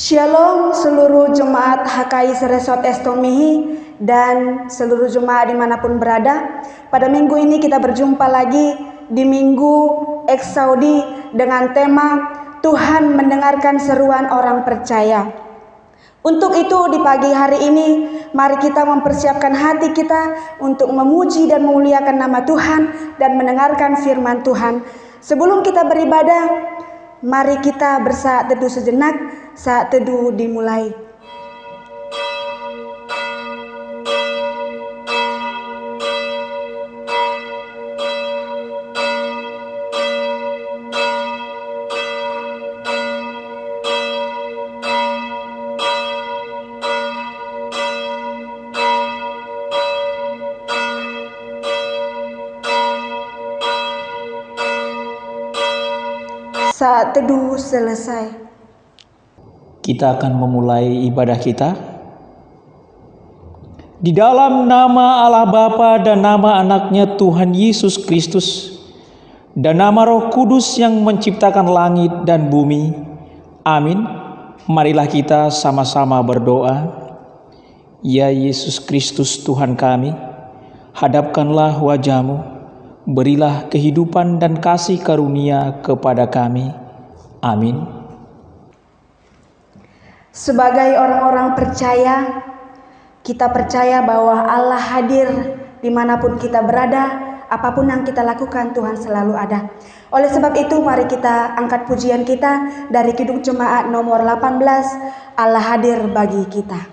Shalom seluruh jemaat HKI Resort Estomihi dan seluruh jemaat dimanapun berada. Pada minggu ini kita berjumpa lagi di Minggu Eksaudi dengan tema Tuhan mendengarkan seruan orang percaya. Untuk itu di pagi hari ini mari kita mempersiapkan hati kita untuk memuji dan memuliakan nama Tuhan dan mendengarkan firman Tuhan. Sebelum kita beribadah, mari kita bersaat teduh sejenak. Saat teduh dimulai. Saat teduh selesai. Kita akan memulai ibadah kita di dalam nama Allah Bapa dan nama anaknya Tuhan Yesus Kristus dan nama Roh Kudus yang menciptakan langit dan bumi. Amin. Marilah kita sama-sama berdoa. Ya Yesus Kristus Tuhan kami, hadapkanlah wajah-Mu, berilah kehidupan dan kasih karunia kepada kami. Amin. Sebagai orang-orang percaya, kita percaya bahwa Allah hadir dimanapun kita berada, apapun yang kita lakukan Tuhan selalu ada. Oleh sebab itu mari kita angkat pujian kita dari Kidung Jemaat nomor 18, Allah hadir bagi kita.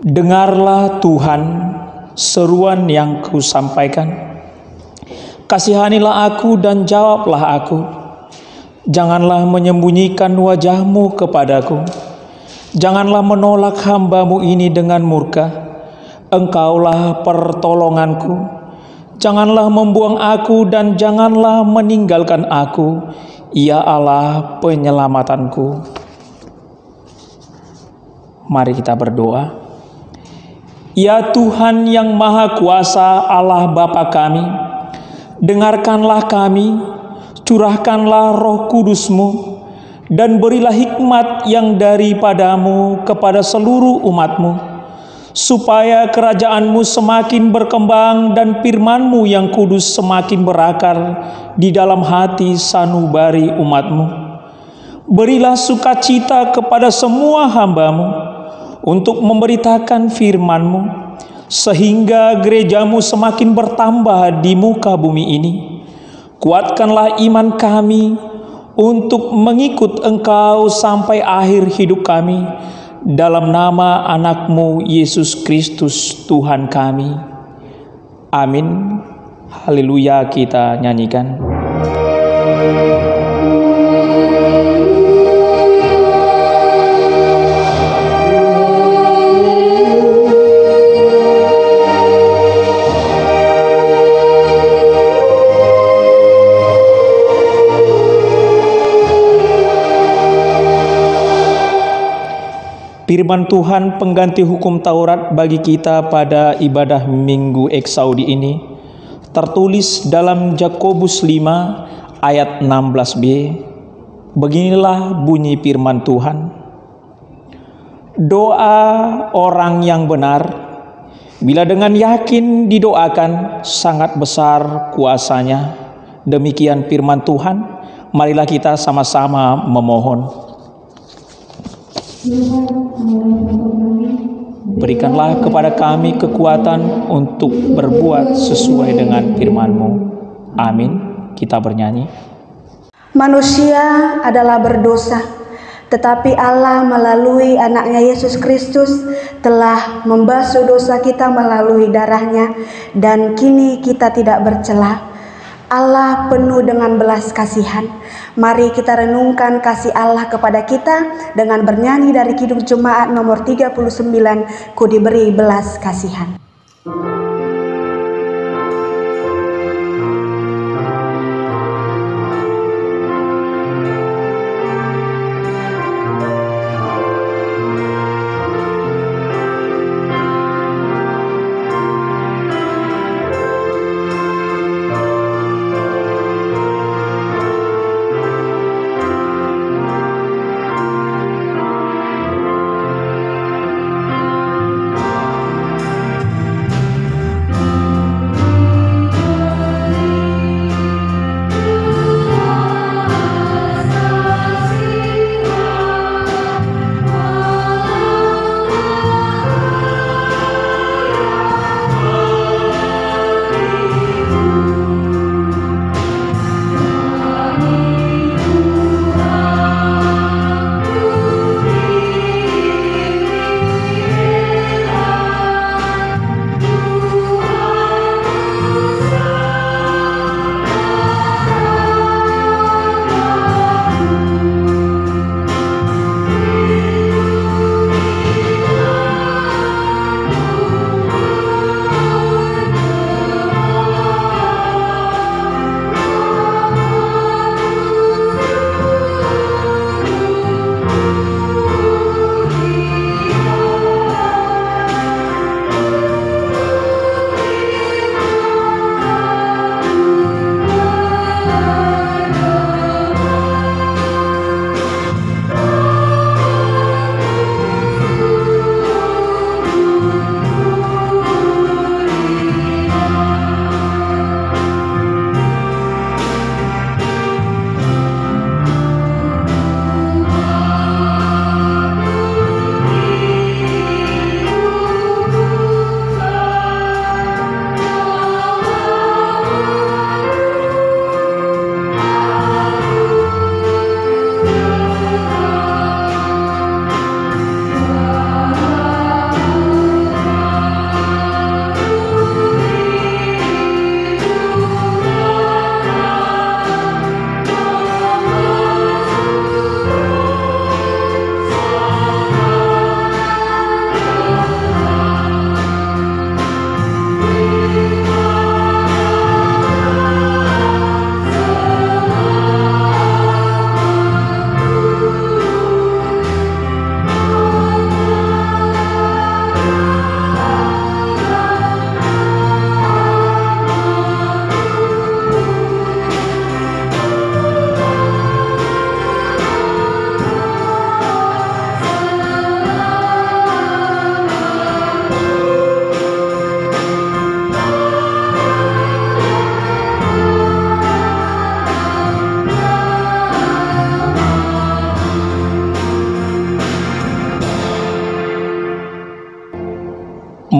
Dengarlah Tuhan seruan yang kusampaikan. Kasihanilah aku dan jawablah aku. Janganlah menyembunyikan wajah-Mu kepadaku. Janganlah menolak hamba-Mu ini dengan murka. Engkaulah pertolonganku. Janganlah membuang aku dan janganlah meninggalkan aku. Ya Allah penyelamatanku. Mari kita berdoa. Ya Tuhan yang Maha Kuasa, Allah Bapa kami, dengarkanlah kami, curahkanlah Roh Kudus-Mu, dan berilah hikmat yang daripada-Mu kepada seluruh umat-Mu, supaya kerajaan-Mu semakin berkembang dan firman-Mu yang kudus semakin berakar di dalam hati sanubari umat-Mu. Berilah sukacita kepada semua hamba-Mu, untuk memberitakan firman-Mu, sehingga gereja-Mu semakin bertambah di muka bumi ini. Kuatkanlah iman kami untuk mengikut Engkau sampai akhir hidup kami, dalam nama anak-Mu Yesus Kristus Tuhan kami. Amin. Haleluya, kita nyanyikan. Firman Tuhan pengganti hukum Taurat bagi kita pada ibadah Minggu Eksaudi ini tertulis dalam Yakobus 5 ayat 16b. Beginilah bunyi firman Tuhan. Doa orang yang benar, bila dengan yakin didoakan, sangat besar kuasanya. Demikian firman Tuhan. Marilah kita sama-sama memohon. Berikanlah kepada kami kekuatan untuk berbuat sesuai dengan firman-Mu. Amin. Kita bernyanyi. Manusia adalah berdosa, tetapi Allah melalui anaknya Yesus Kristus telah membasuh dosa kita melalui darahnya, dan kini kita tidak bercela. Allah penuh dengan belas kasihan. Mari kita renungkan kasih Allah kepada kita dengan bernyanyi dari Kidung Jemaat nomor 39, Ku diberi belas kasihan.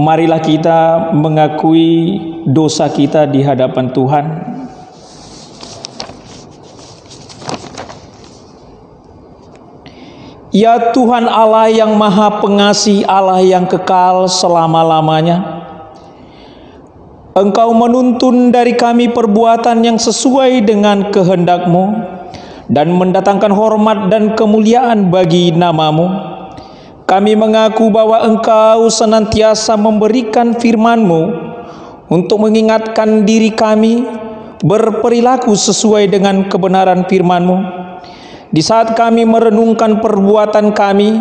Marilah kita mengakui dosa kita di hadapan Tuhan. Ya Tuhan Allah yang Maha Pengasih, Allah yang kekal selama-lamanya, Engkau menuntun dari kami perbuatan yang sesuai dengan kehendak-Mu dan mendatangkan hormat dan kemuliaan bagi nama-Mu. Kami mengaku bahwa Engkau senantiasa memberikan firman-Mu untuk mengingatkan diri kami berperilaku sesuai dengan kebenaran firman-Mu. Di saat kami merenungkan perbuatan kami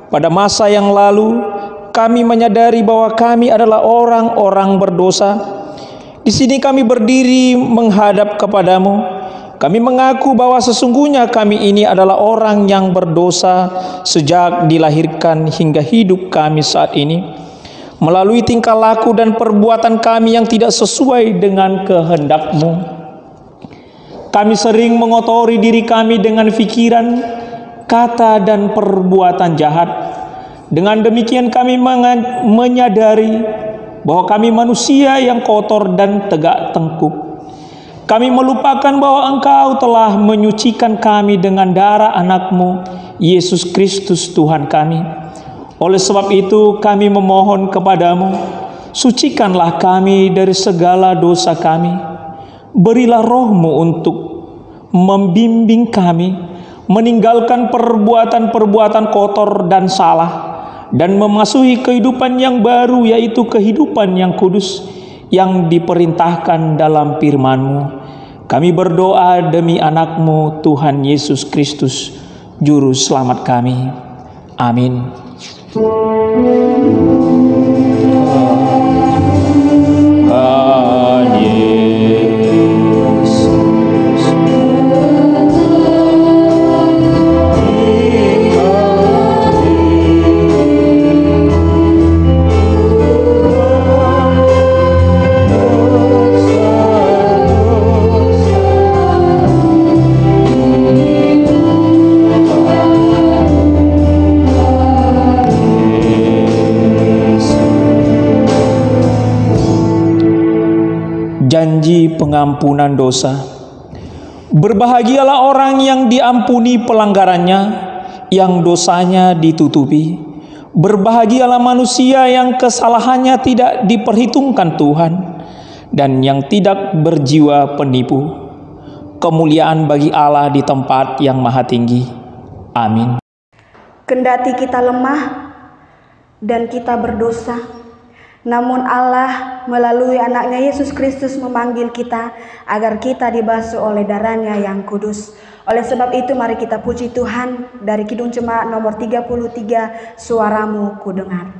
pada masa yang lalu, kami menyadari bahwa kami adalah orang-orang berdosa. Di sini kami berdiri menghadap kepadamu. Kami mengaku bahwa sesungguhnya kami ini adalah orang yang berdosa sejak dilahirkan hingga hidup kami saat ini, melalui tingkah laku dan perbuatan kami yang tidak sesuai dengan kehendak-Mu. Kami sering mengotori diri kami dengan pikiran, kata, dan perbuatan jahat. Dengan demikian kami menyadari bahwa kami manusia yang kotor dan tegak tengkuk. Kami melupakan bahwa Engkau telah menyucikan kami dengan darah anak-Mu, Yesus Kristus Tuhan kami. Oleh sebab itu kami memohon kepadamu, sucikanlah kami dari segala dosa kami. Berilah roh-Mu untuk membimbing kami, meninggalkan perbuatan-perbuatan kotor dan salah, dan memasuki kehidupan yang baru, yaitu kehidupan yang kudus, yang diperintahkan dalam firman-Mu. Kami berdoa demi anak-Mu Tuhan Yesus Kristus, Juru Selamat kami. Amin. Janji pengampunan dosa. Berbahagialah orang yang diampuni pelanggarannya, yang dosanya ditutupi. Berbahagialah manusia yang kesalahannya tidak diperhitungkan Tuhan, dan yang tidak berjiwa penipu. Kemuliaan bagi Allah di tempat yang maha tinggi. Amin. Kendati kita lemah dan kita berdosa, namun Allah melalui anaknya Yesus Kristus memanggil kita agar kita dibasuh oleh darahnya yang kudus. Oleh sebab itu mari kita puji Tuhan dari Kidung Jemaat nomor 33, Suaramu Ku Dengar.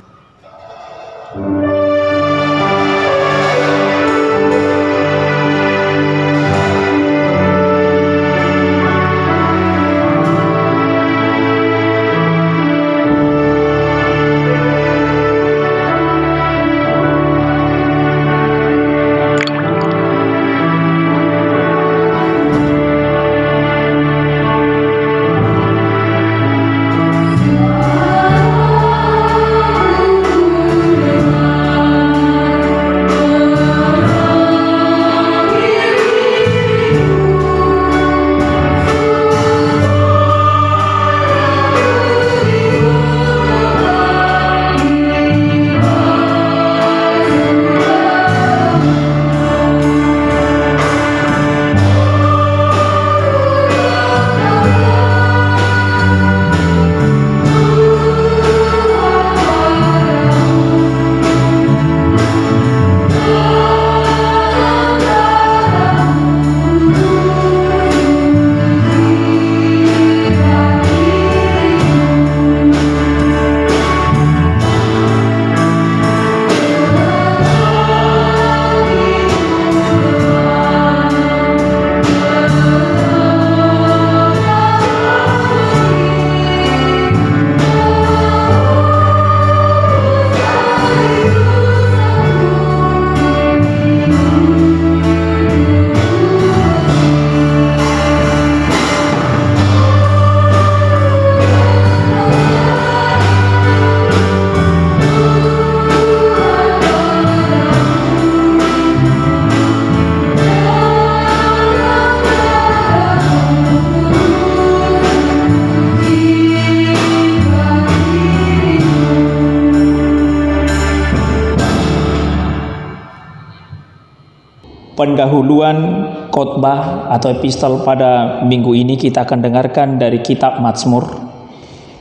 pendahuluan khotbah atau epistol pada minggu ini kita akan dengarkan dari kitab Mazmur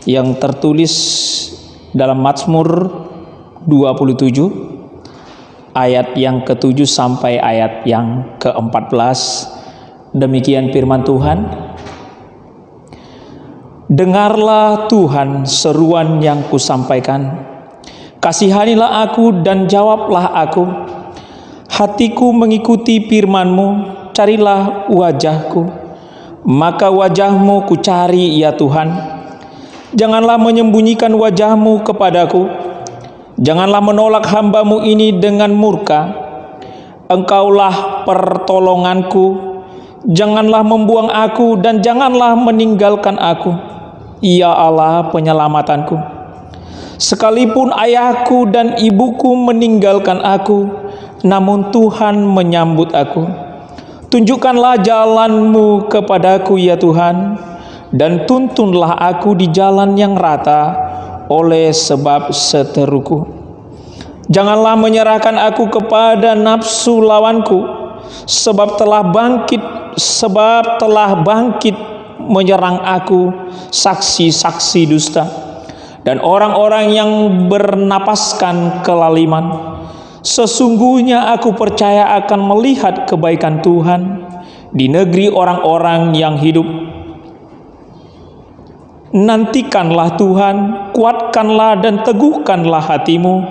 yang tertulis dalam Mazmur 27 ayat yang ke-7 sampai ayat yang ke-14. Demikian firman Tuhan. Dengarlah Tuhan seruan yang kusampaikan. Kasihanilah aku dan jawablah aku. Hatiku mengikuti firman-Mu, carilah wajah-Ku. Maka wajah-Mu kucari ya Tuhan. Janganlah menyembunyikan wajah-Mu kepadaku. Janganlah menolak hamba-Mu ini dengan murka. Engkaulah pertolonganku. Janganlah membuang aku dan janganlah meninggalkan aku. Ya Allah penyelamatanku. Sekalipun ayahku dan ibuku meninggalkan aku, namun Tuhan menyambut aku. Tunjukkanlah jalan-Mu kepadaku ya Tuhan, dan tuntunlah aku di jalan yang rata oleh sebab seteruku. Janganlah menyerahkan aku kepada nafsu lawanku, sebab telah bangkit menyerang aku saksi-saksi dusta dan orang-orang yang bernapaskan kelaliman. Sesungguhnya aku percaya akan melihat kebaikan Tuhan di negeri orang-orang yang hidup. Nantikanlah Tuhan, kuatkanlah dan teguhkanlah hatimu.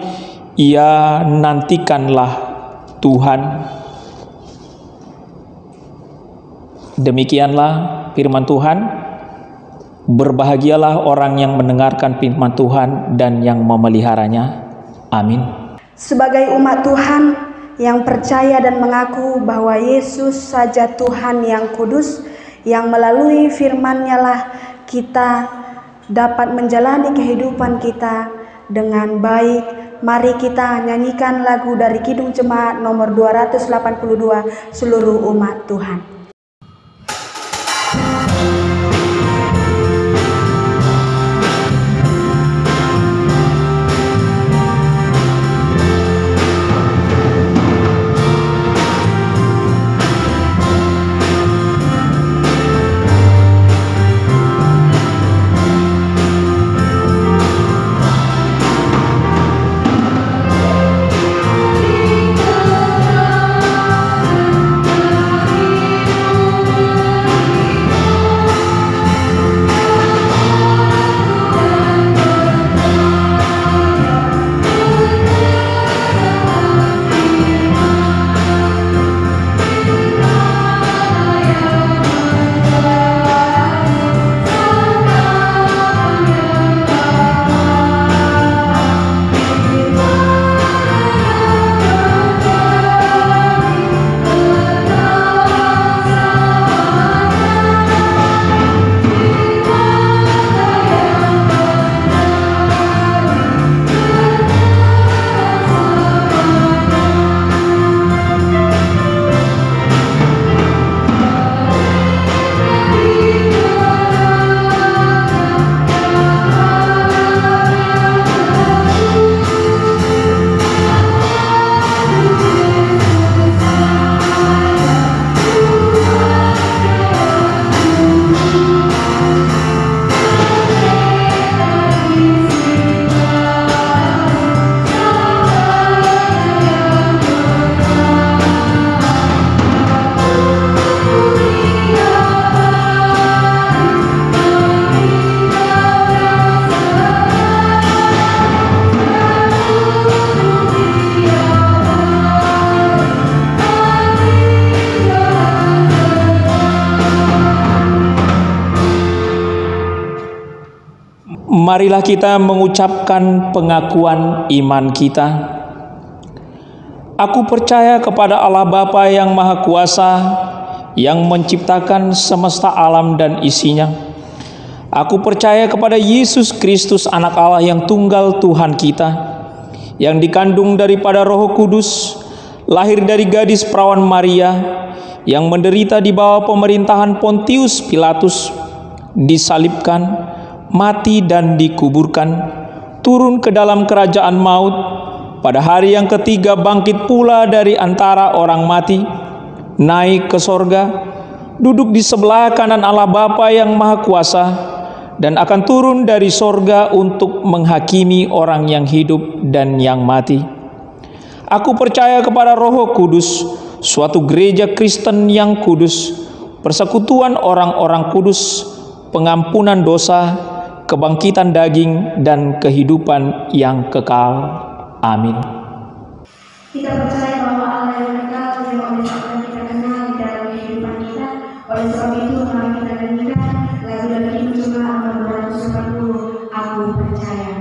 Ya, nantikanlah Tuhan. Demikianlah firman Tuhan. Berbahagialah orang yang mendengarkan firman Tuhan dan yang memeliharanya. Amin. Sebagai umat Tuhan yang percaya dan mengaku bahwa Yesus saja Tuhan yang kudus, yang melalui firman-Nya lah kita dapat menjalani kehidupan kita dengan baik, mari kita nyanyikan lagu dari Kidung Jemaat nomor 282, seluruh umat Tuhan. Marilah kita mengucapkan pengakuan iman kita. Aku percaya kepada Allah Bapa yang Maha Kuasa, yang menciptakan semesta alam dan isinya. Aku percaya kepada Yesus Kristus, anak Allah yang tunggal Tuhan kita, yang dikandung daripada Roh Kudus, lahir dari gadis perawan Maria, yang menderita di bawah pemerintahan Pontius Pilatus, disalibkan, mati dan dikuburkan, turun ke dalam kerajaan maut, pada hari yang ketiga bangkit pula dari antara orang mati, naik ke sorga, duduk di sebelah kanan Allah Bapa yang Maha Kuasa, dan akan turun dari sorga untuk menghakimi orang yang hidup dan yang mati. Aku percaya kepada Roh Kudus, suatu gereja Kristen yang kudus, persekutuan orang-orang kudus, pengampunan dosa, kebangkitan daging, dan kehidupan yang kekal. Amin. Kita percaya bahwa Allah yang kekal yang oleh sebab kita kenal di dalam kehidupan kita. Oleh sebab itu mari kita nyanyikan lagu dari himne jemaat nomor 240, Aku Percaya.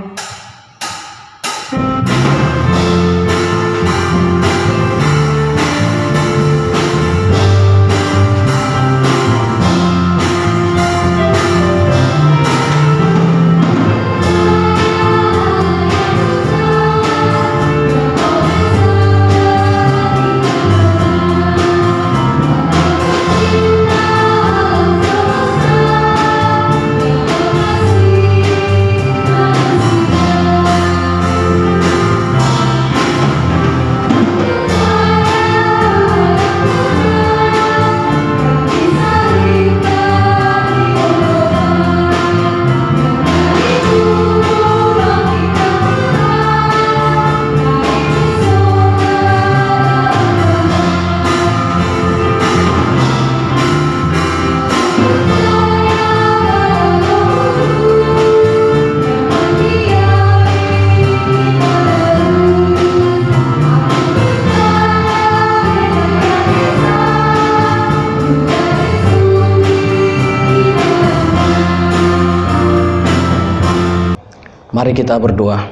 Mari kita berdoa.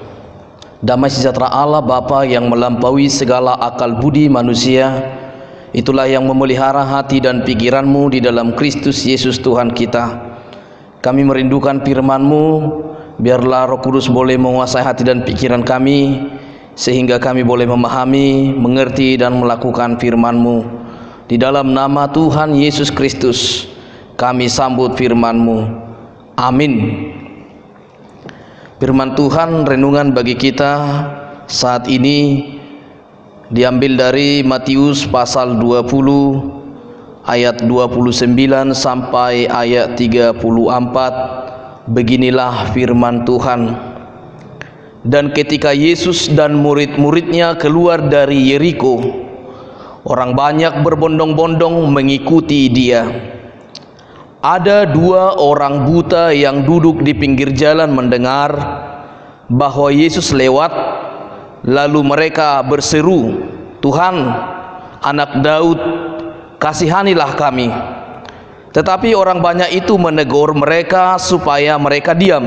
Damai sejahtera Allah Bapa yang melampaui segala akal budi manusia, itulah yang memelihara hati dan pikiranmu di dalam Kristus Yesus Tuhan kita. Kami merindukan firman-Mu, biarlah Roh Kudus boleh menguasai hati dan pikiran kami, sehingga kami boleh memahami, mengerti, dan melakukan firman-Mu. Di dalam nama Tuhan Yesus Kristus, kami sambut firman-Mu. Amin. Firman Tuhan renungan bagi kita saat ini diambil dari Matius pasal 20 ayat 29 sampai ayat 34. Beginilah firman Tuhan. Dan ketika Yesus dan murid-muridnya keluar dari Yeriko, orang banyak berbondong-bondong mengikuti Dia. Ada dua orang buta yang duduk di pinggir jalan mendengar bahwa Yesus lewat, lalu mereka berseru, "Tuhan, Anak Daud, kasihanilah kami." Tetapi orang banyak itu menegur mereka supaya mereka diam.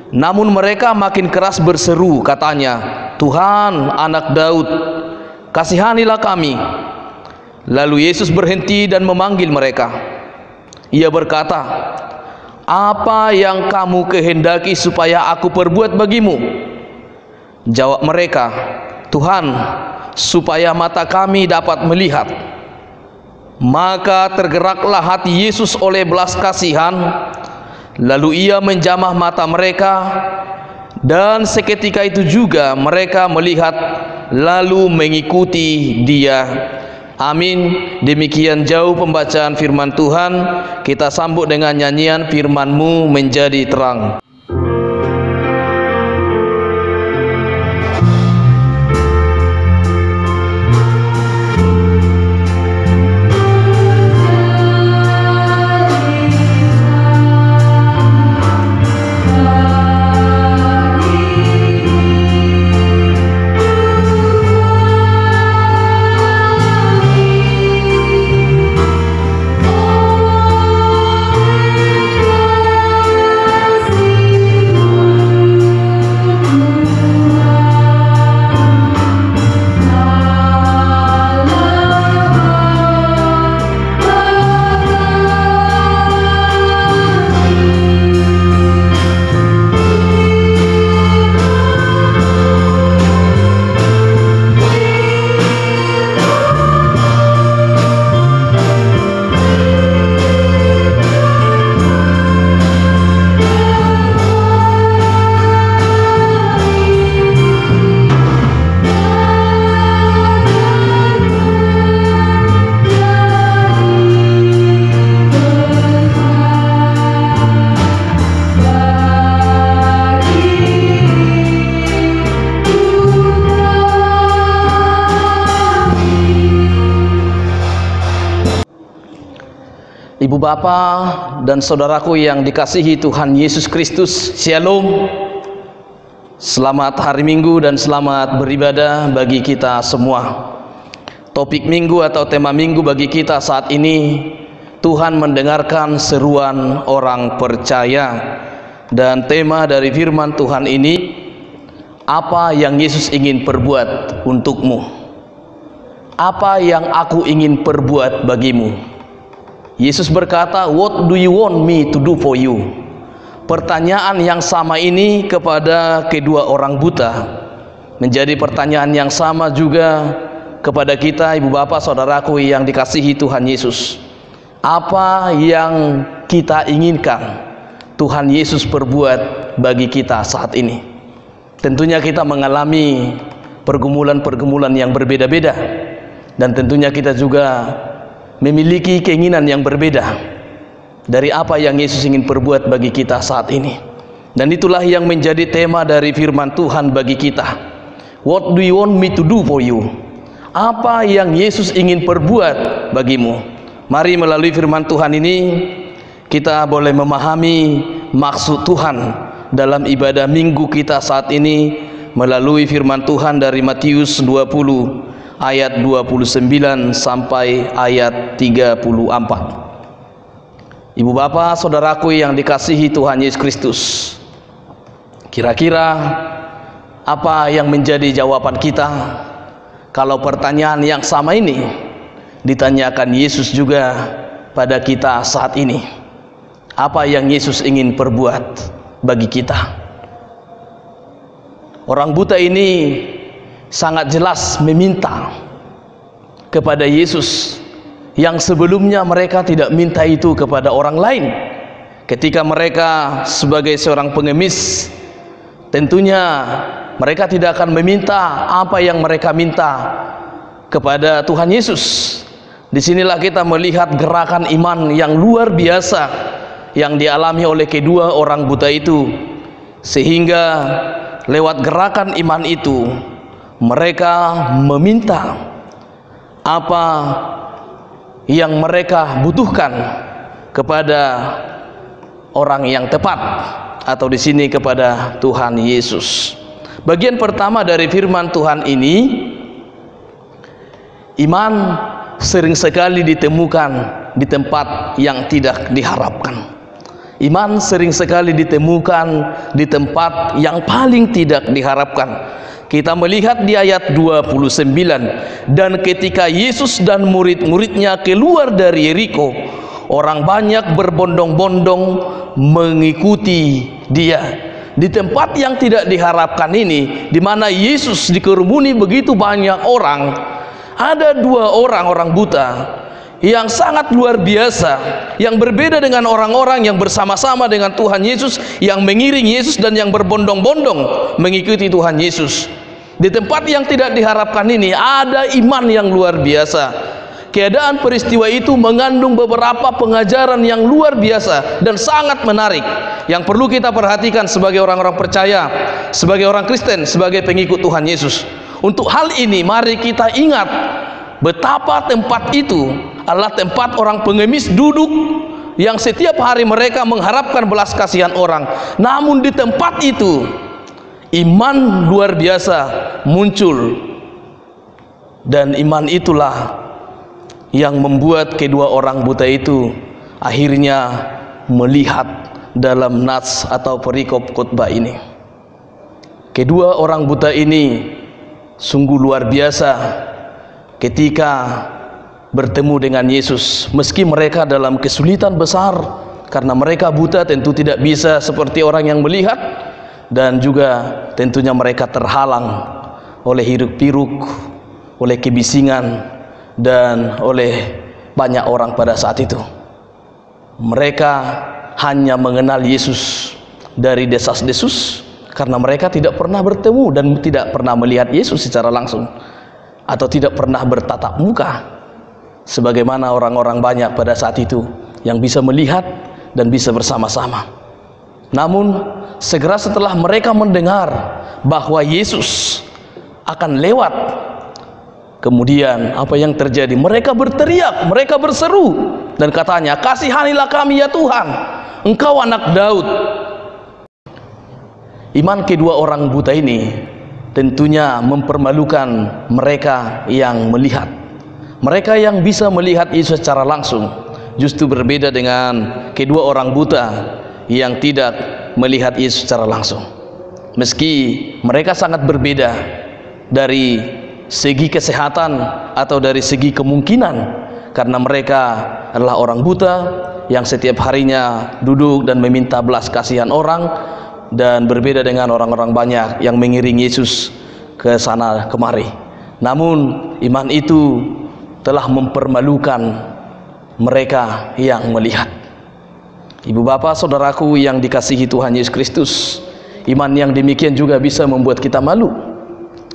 Namun mereka makin keras berseru, katanya, "Tuhan, Anak Daud, kasihanilah kami." Lalu Yesus berhenti dan memanggil mereka. Ia berkata, "Apa yang kamu kehendaki supaya aku perbuat bagimu?" Jawab mereka, "Tuhan, supaya mata kami dapat melihat." Maka tergeraklah hati Yesus oleh belas kasihan, lalu Ia menjamah mata mereka, dan seketika itu juga mereka melihat lalu mengikuti Dia. Amin. Demikian jauh pembacaan firman Tuhan. Kita sambut dengan nyanyian firman-Mu menjadi terang. Oh, Ibu bapa dan saudaraku yang dikasihi Tuhan Yesus Kristus, Shalom. Selamat hari Minggu dan selamat beribadah bagi kita semua. Topik minggu atau tema minggu bagi kita saat ini, Tuhan mendengarkan seruan orang percaya. Dan tema dari firman Tuhan ini, apa yang Yesus ingin perbuat untukmu? Apa yang aku ingin perbuat bagimu? Yesus berkata, "What do you want me to do for you?" Pertanyaan yang sama ini kepada kedua orang buta menjadi pertanyaan yang sama juga kepada kita, ibu bapak, saudaraku yang dikasihi Tuhan Yesus. Apa yang kita inginkan Tuhan Yesus perbuat bagi kita saat ini? Tentunya kita mengalami pergumulan-pergumulan yang berbeda-beda, dan tentunya kita juga memiliki keinginan yang berbeda dari apa yang Yesus ingin perbuat bagi kita saat ini. Dan itulah yang menjadi tema dari firman Tuhan bagi kita. What do you want me to do for you? Apa yang Yesus ingin perbuat bagimu? Mari melalui firman Tuhan ini kita boleh memahami maksud Tuhan dalam ibadah minggu kita saat ini melalui firman Tuhan dari Matius 20 ayat 29 sampai ayat 34. Ibu bapak, saudaraku yang dikasihi Tuhan Yesus Kristus, kira-kira apa yang menjadi jawaban kita kalau pertanyaan yang sama ini ditanyakan Yesus juga pada kita saat ini? Apa yang Yesus ingin perbuat bagi kita? Orang buta ini sangat jelas meminta kepada Yesus yang sebelumnya mereka tidak minta itu kepada orang lain. Ketika mereka sebagai seorang pengemis, tentunya mereka tidak akan meminta apa yang mereka minta kepada Tuhan Yesus. Disinilah kita melihat gerakan iman yang luar biasa yang dialami oleh kedua orang buta itu, sehingga lewat gerakan iman itu mereka meminta apa yang mereka butuhkan kepada orang yang tepat, atau di sini kepada Tuhan Yesus. Bagian pertama dari firman Tuhan ini, iman sering sekali ditemukan di tempat yang tidak diharapkan. Iman sering sekali ditemukan di tempat yang paling tidak diharapkan. Kita melihat di ayat 29, dan ketika Yesus dan murid-muridnya keluar dari Yeriko, orang banyak berbondong-bondong mengikuti dia. Di tempat yang tidak diharapkan ini, di mana Yesus dikerumuni begitu banyak orang, ada dua orang buta yang sangat luar biasa, yang berbeda dengan orang-orang yang bersama-sama dengan Tuhan Yesus, yang mengiring Yesus dan yang berbondong-bondong mengikuti Tuhan Yesus. Di tempat yang tidak diharapkan ini ada iman yang luar biasa. Keadaan peristiwa itu mengandung beberapa pengajaran yang luar biasa dan sangat menarik yang perlu kita perhatikan sebagai orang-orang percaya, sebagai orang Kristen, sebagai pengikut Tuhan Yesus. Untuk hal ini mari kita ingat betapa tempat itu adalah tempat orang pengemis duduk, yang setiap hari mereka mengharapkan belas kasihan orang. Namun di tempat itu iman luar biasa muncul, dan iman itulah yang membuat kedua orang buta itu akhirnya melihat dalam nats atau perikop khotbah ini. Kedua orang buta ini sungguh luar biasa ketika bertemu dengan Yesus, meski mereka dalam kesulitan besar karena mereka buta, tentu tidak bisa seperti orang yang melihat, dan juga tentunya mereka terhalang oleh hiruk-pikuk, oleh kebisingan, dan oleh banyak orang pada saat itu. Mereka hanya mengenal Yesus dari desas-desus karena mereka tidak pernah bertemu dan tidak pernah melihat Yesus secara langsung, atau tidak pernah bertatap muka sebagaimana orang-orang banyak pada saat itu yang bisa melihat dan bisa bersama-sama. Namun segera setelah mereka mendengar bahwa Yesus akan lewat Kemudian apa yang terjadi? Mereka berteriak, mereka berseru, dan katanya, "Kasihanilah kami ya Tuhan, Engkau anak Daud." Iman kedua orang buta ini tentunya mempermalukan mereka yang melihat. Mereka yang bisa melihat Yesus secara langsung justru berbeda dengan kedua orang buta yang tidak melihat Yesus secara langsung. Meski mereka sangat berbeda dari segi kesehatan atau dari segi kemungkinan, karena mereka adalah orang buta yang setiap harinya duduk dan meminta belas kasihan orang, dan berbeda dengan orang-orang banyak yang mengiringi Yesus ke sana kemari. Namun iman itu telah mempermalukan mereka yang melihat. Ibu bapak saudaraku yang dikasihi Tuhan Yesus Kristus, iman yang demikian juga bisa membuat kita malu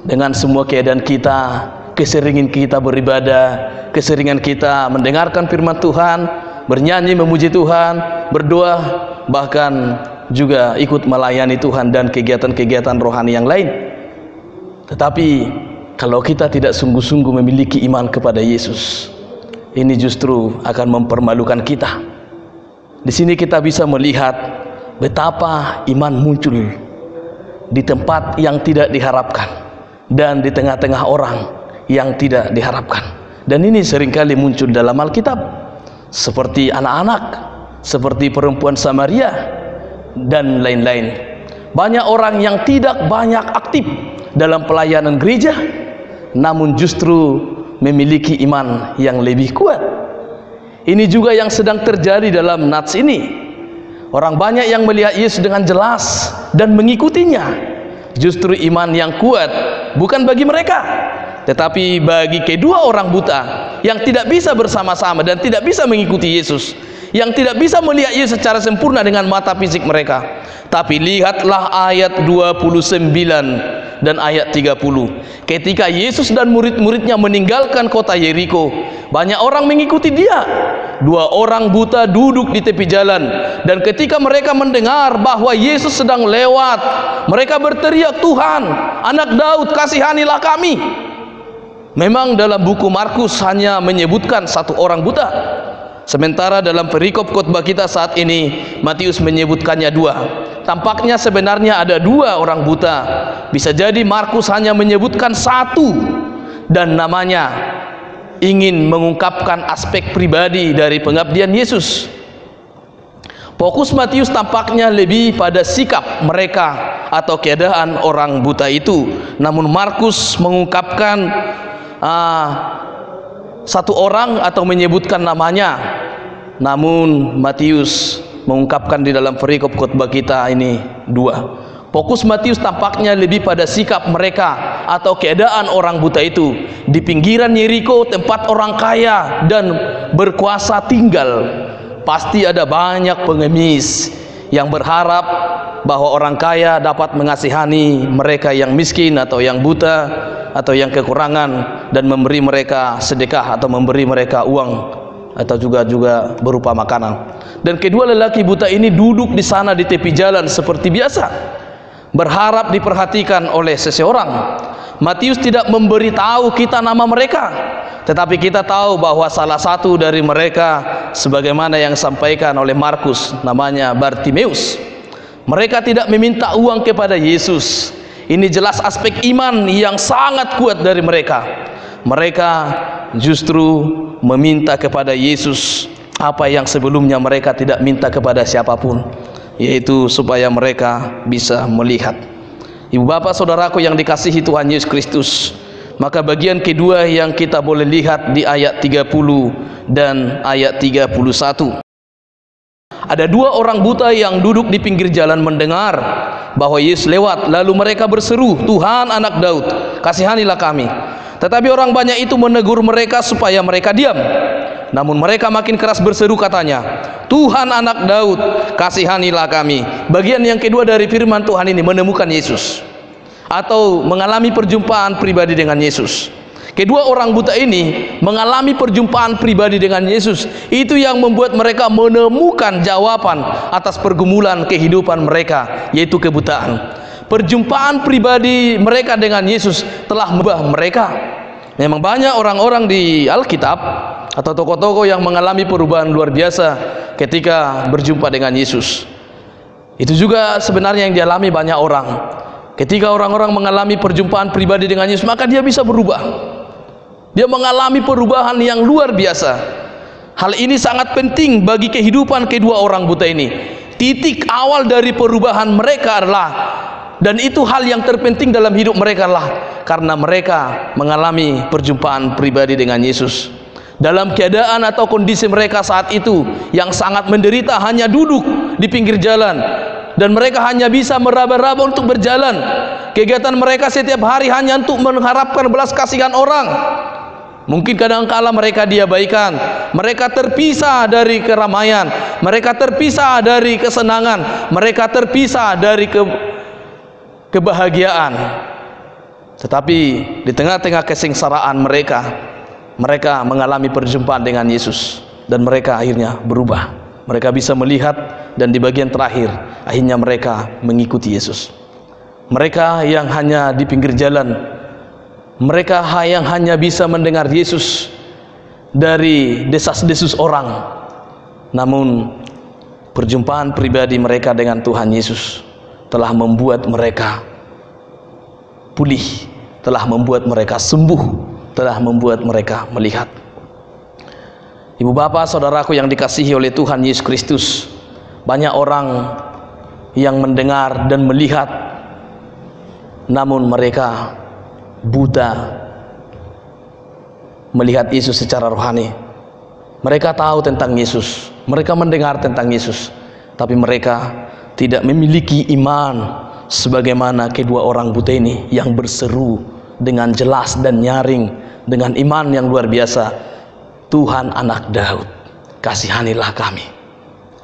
dengan semua keadaan kita, keseringan kita beribadah, keseringan kita mendengarkan firman Tuhan, bernyanyi memuji Tuhan, berdoa, bahkan juga ikut melayani Tuhan dan kegiatan-kegiatan rohani yang lain. Tetapi kalau kita tidak sungguh-sungguh memiliki iman kepada Yesus, ini justru akan mempermalukan kita. Di sini kita bisa melihat betapa iman muncul di tempat yang tidak diharapkan dan di tengah-tengah orang yang tidak diharapkan. Dan ini seringkali muncul dalam Alkitab, seperti anak-anak, seperti perempuan Samaria, dan lain-lain. Banyak orang yang tidak banyak aktif dalam pelayanan gereja, namun justru memiliki iman yang lebih kuat. Ini juga yang sedang terjadi dalam nats ini. Orang banyak yang melihat Yesus dengan jelas dan mengikutinya. Justru iman yang kuat bukan bagi mereka, tetapi bagi kedua orang buta yang tidak bisa bersama-sama dan tidak bisa mengikuti Yesus, yang tidak bisa melihat Yesus secara sempurna dengan mata fisik mereka. Tapi lihatlah ayat 29 dan ayat 30. Ketika Yesus dan murid-muridnya meninggalkan kota Yeriko, banyak orang mengikuti dia. Dua orang buta duduk di tepi jalan, dan ketika mereka mendengar bahwa Yesus sedang lewat, mereka berteriak, "Tuhan, anak Daud, kasihanilah kami." Memang dalam buku Markus hanya menyebutkan satu orang buta, sementara dalam perikop khotbah kita saat ini Matius menyebutkannya dua. Tampaknya sebenarnya ada dua orang buta. Bisa jadi Markus hanya menyebutkan satu, dan namanya ingin mengungkapkan aspek pribadi dari pengabdian Yesus. Fokus Matius tampaknya lebih pada sikap mereka atau keadaan orang buta itu. Namun Markus mengungkapkan satu orang atau menyebutkan namanya. Namun Matius mengungkapkan di dalam perikop khotbah kita ini dua. Fokus Matius tampaknya lebih pada sikap mereka atau keadaan orang buta itu di pinggiran Yeriko, tempat orang kaya dan berkuasa tinggal. Pasti ada banyak pengemis yang berharap bahwa orang kaya dapat mengasihani mereka yang miskin atau yang buta atau yang kekurangan, dan memberi mereka sedekah atau memberi mereka uang atau juga berupa makanan. Dan kedua lelaki buta ini duduk di sana di tepi jalan seperti biasa, berharap diperhatikan oleh seseorang. Matius tidak memberitahu kita nama mereka, tetapi kita tahu bahwa salah satu dari mereka, sebagaimana yang disampaikan oleh Markus, namanya Bartimeus. Mereka tidak meminta uang kepada Yesus. Ini jelas aspek iman yang sangat kuat dari mereka. Mereka justru meminta kepada Yesus apa yang sebelumnya mereka tidak minta kepada siapapun, yaitu supaya mereka bisa melihat. Ibu bapak saudaraku yang dikasihi Tuhan Yesus Kristus, maka bagian kedua yang kita boleh lihat di ayat 30 dan ayat 31. Ada dua orang buta yang duduk di pinggir jalan mendengar bahwa Yesus lewat, lalu mereka berseru, "Tuhan, anak Daud, kasihanilah kami." Tetapi orang banyak itu menegur mereka supaya mereka diam. Namun mereka makin keras berseru, katanya, "Tuhan, anak Daud, kasihanilah kami." Bagian yang kedua dari firman Tuhan ini menemukan Yesus atau mengalami perjumpaan pribadi dengan Yesus. Kedua orang buta ini mengalami perjumpaan pribadi dengan Yesus. Itu yang membuat mereka menemukan jawaban atas pergumulan kehidupan mereka, yaitu kebutaan. Perjumpaan pribadi mereka dengan Yesus telah mengubah mereka. Memang banyak orang-orang di Alkitab atau tokoh-tokoh yang mengalami perubahan luar biasa ketika berjumpa dengan Yesus. Itu juga sebenarnya yang dialami banyak orang. Ketika orang-orang mengalami perjumpaan pribadi dengan Yesus, maka dia bisa berubah. Dia mengalami perubahan yang luar biasa. Hal ini sangat penting bagi kehidupan kedua orang buta ini. Titik awal dari perubahan mereka adalah, dan itu hal yang terpenting dalam hidup mereka adalah karena mereka mengalami perjumpaan pribadi dengan Yesus. Dalam keadaan atau kondisi mereka saat itu yang sangat menderita, hanya duduk di pinggir jalan, dan mereka hanya bisa meraba-raba untuk berjalan. Kegiatan mereka setiap hari hanya untuk mengharapkan belas kasihan orang. Mungkin kadang-kala mereka diabaikan, mereka terpisah dari keramaian, mereka terpisah dari kesenangan, mereka terpisah dari kebahagiaan. Tetapi di tengah-tengah kesengsaraan mereka mengalami perjumpaan dengan Yesus, dan mereka akhirnya berubah. Mereka bisa melihat, dan di bagian terakhir akhirnya mereka mengikuti Yesus. Mereka yang hanya di pinggir jalan, mereka yang hanya bisa mendengar Yesus dari desas-desus orang, namun perjumpaan pribadi mereka dengan Tuhan Yesus telah membuat mereka pulih, telah membuat mereka sembuh, telah membuat mereka melihat. Ibu bapak saudaraku yang dikasihi oleh Tuhan Yesus Kristus, banyak orang yang mendengar dan melihat, namun mereka buta melihat Yesus secara rohani. Mereka tahu tentang Yesus, mereka mendengar tentang Yesus, tapi mereka tidak memiliki iman sebagaimana kedua orang buta ini yang berseru dengan jelas dan nyaring dengan iman yang luar biasa, "Tuhan Anak Daud, kasihanilah kami."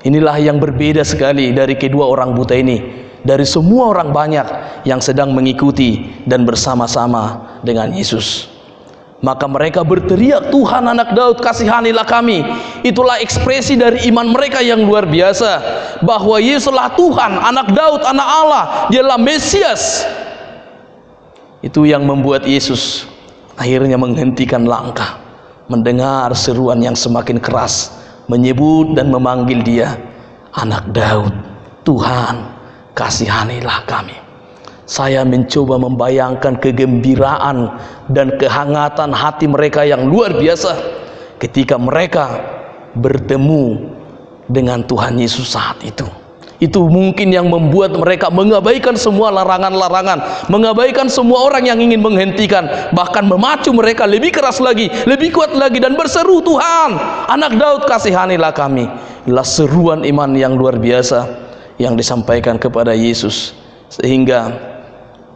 Inilah yang berbeda sekali dari kedua orang buta ini, dari semua orang banyak yang sedang mengikuti dan bersama-sama dengan Yesus. Maka mereka berteriak, "Tuhan Anak Daud, kasihanilah kami." Itulah ekspresi dari iman mereka yang luar biasa, bahwa Yesuslah Tuhan, Anak Daud, Anak Allah, Dialah Mesias. Itu yang membuat Yesus akhirnya menghentikan langkah, mendengar seruan yang semakin keras, menyebut dan memanggil dia, "Anak Daud, Tuhan, kasihanilah kami." Saya mencoba membayangkan kegembiraan dan kehangatan hati mereka yang luar biasa ketika mereka bertemu dengan Tuhan Yesus saat itu. Itu mungkin yang membuat mereka mengabaikan semua larangan-larangan, mengabaikan semua orang yang ingin menghentikan, bahkan memacu mereka lebih keras lagi, lebih kuat lagi, dan berseru, "Tuhan, Anak Daud, kasihanilah kami." Inilah seruan iman yang luar biasa yang disampaikan kepada Yesus, sehingga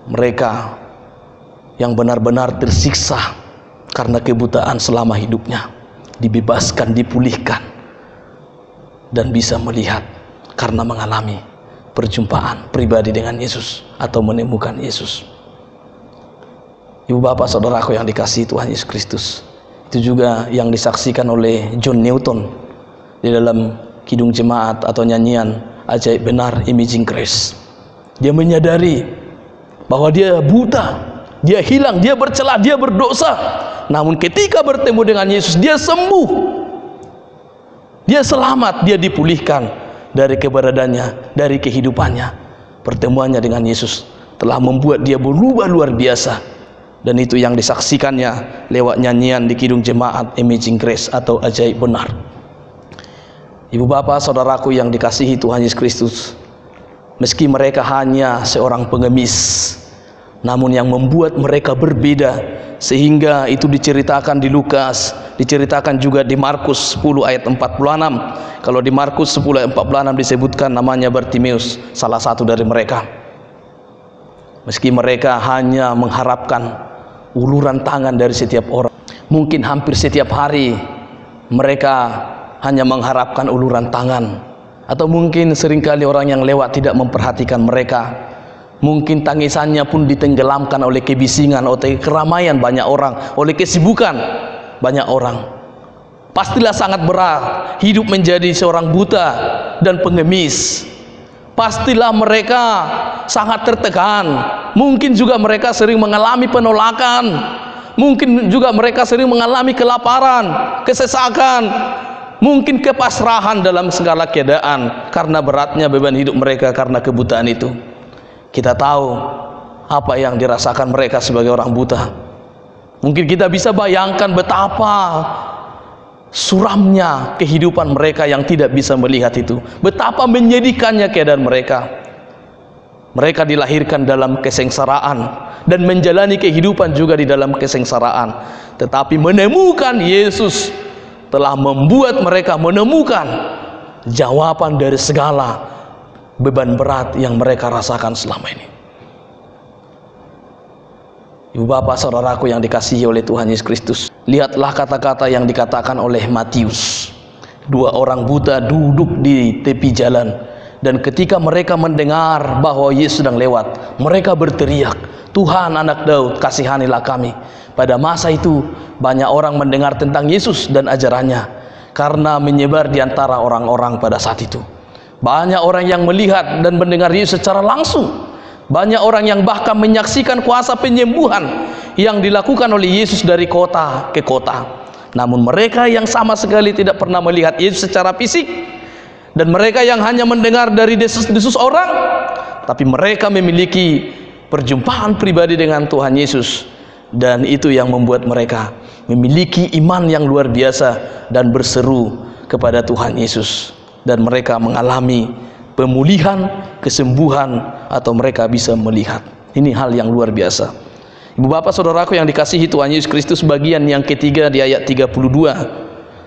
mereka yang benar-benar tersiksa karena kebutaan selama hidupnya dibebaskan, dipulihkan, dan bisa melihat karena mengalami perjumpaan pribadi dengan Yesus atau menemukan Yesus. Ibu bapak saudaraku yang dikasihi Tuhan Yesus Kristus, itu juga yang disaksikan oleh John Newton di dalam Kidung Jemaat atau nyanyian Ajaib Benar Imaging Grace. Dia menyadari bahwa dia buta, dia hilang, dia bercela, dia berdosa, namun ketika bertemu dengan Yesus, dia sembuh, dia selamat, dia dipulihkan dari keberadaannya, dari kehidupannya. Pertemuannya dengan Yesus telah membuat dia berubah luar biasa, dan itu yang disaksikannya lewat nyanyian di Kidung Jemaat Imaging Grace atau Ajaib Benar. Ibu bapak saudaraku yang dikasihi Tuhan Yesus Kristus, meski mereka hanya seorang pengemis, namun yang membuat mereka berbeda, sehingga itu diceritakan di Lukas, diceritakan juga di Markus 10 ayat 46. Kalau di Markus 10 ayat 46 disebutkan namanya Bartimeus, salah satu dari mereka. Meski mereka hanya mengharapkan uluran tangan dari setiap orang, mungkin hampir setiap hari mereka hanya mengharapkan uluran tangan, atau mungkin seringkali orang yang lewat tidak memperhatikan mereka. Mungkin tangisannya pun ditenggelamkan oleh kebisingan, oleh keramaian banyak orang, oleh kesibukan banyak orang. Pastilah sangat berat hidup menjadi seorang buta dan pengemis. Pastilah mereka sangat tertekan. Mungkin juga mereka sering mengalami penolakan, Mungkin juga mereka sering mengalami kelaparan, kesesakan, mungkin kepasrahan dalam segala keadaan karena beratnya beban hidup mereka karena kebutaan itu. Kita tahu apa yang dirasakan mereka sebagai orang buta. Mungkin kita bisa bayangkan betapa suramnya kehidupan mereka yang tidak bisa melihat itu, betapa menyedihkannya keadaan mereka. Mereka dilahirkan dalam kesengsaraan dan menjalani kehidupan juga di dalam kesengsaraan, tetapi menemukan Yesus telah membuat mereka menemukan jawaban dari segala beban berat yang mereka rasakan selama ini. Ibu bapak saudaraku yang dikasihi oleh Tuhan Yesus Kristus, lihatlah kata-kata yang dikatakan oleh Matius. 2 orang buta duduk di tepi jalan, dan ketika mereka mendengar bahwa Yesus sedang lewat, mereka berteriak, "Tuhan, Anak Daud, kasihanilah kami." Pada masa itu banyak orang mendengar tentang Yesus dan ajarannya karena menyebar di antara orang-orang pada saat itu. Banyak orang yang melihat dan mendengar Yesus secara langsung. Banyak orang yang bahkan menyaksikan kuasa penyembuhan yang dilakukan oleh Yesus dari kota ke kota. Namun mereka yang sama sekali tidak pernah melihat Yesus secara fisik, dan mereka yang hanya mendengar dari desus-desus orang, tapi mereka memiliki perjumpaan pribadi dengan Tuhan Yesus, dan itu yang membuat mereka memiliki iman yang luar biasa dan berseru kepada Tuhan Yesus, dan mereka mengalami pemulihan, kesembuhan, atau mereka bisa melihat. Ini hal yang luar biasa. Ibu bapak saudaraku yang dikasihi Tuhan Yesus Kristus, bagian yang ketiga di ayat 32